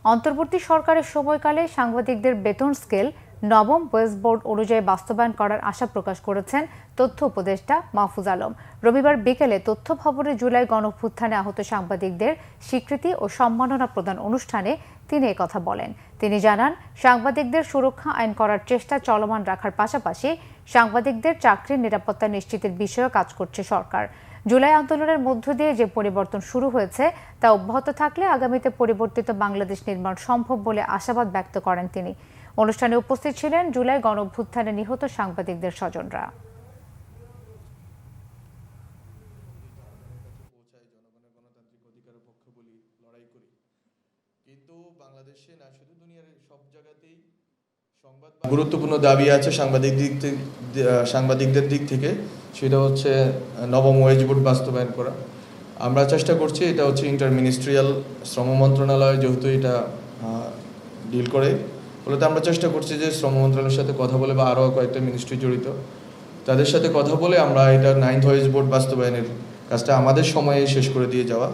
অন্তর্বর্তী সরকারের সময়কালে সাংবাদিকদের বেতন স্কেল নবম ওয়েজ বোর্ড অনুযায়ী বাস্তবায়ন করার আশা প্রকাশ করেছেন তথ্য উপদেষ্টা মাহফুজ আলম। রবিবার বিকেলে তথ্য ভবনে জুলাই গণঅভ্যুত্থানে আহত সাংবাদিকদের স্বীকৃতি ও সম্মাননা প্রদান অনুষ্ঠানে তিনি একথা বলেন। তিনি জানান, সাংবাদিকদের সুরক্ষা আইন করার চেষ্টা চলমান রাখার পাশাপাশি সাংবাদিকদের চাকরির নিরাপত্তা নিশ্চিতের বিষয়েও কাজ করছে সরকার। জুলাই আন্দোলনের মধ্য দিয়ে যে পরিবর্তন শুরু হয়েছে তা অব্যাহত থাকলে আগামীতে পরিবর্তিত বাংলাদেশ নির্মাণ সম্ভব বলে আশাবাদ ব্যক্ত করেন তিনি। অনুষ্ঠানে উপস্থিত ছিলেন জুলাই গণঅভ্যুত্থানে নিহত সাংবাদিকদের স্বজনরা। কিন্তু বাংলাদেশে না, শুধু দুনিয়ার সব জায়গাতেই গুরুত্বপূর্ণ দাবি আছে সাংবাদিকদের দিক থেকে, সেটা হচ্ছে নবম ওয়েজ বোর্ড বাস্তবায়ন করা। আমরা চেষ্টা করছি, এটা হচ্ছে ইন্টার মিনিস্ট্রিয়াল, শ্রম মন্ত্রণালয় যেহেতু এটা ডিল করে, ফলে আমরা চেষ্টা করছি যে শ্রম মন্ত্রণালয়ের সাথে কথা বলে, বা আরও কয়েকটা মিনিস্ট্রি জড়িত তাদের সাথে কথা বলে আমরা এটা 9th ওয়েজ বোর্ড বাস্তবায়নের কাজটা আমাদের সময়ে শেষ করে দিয়ে যাওয়া।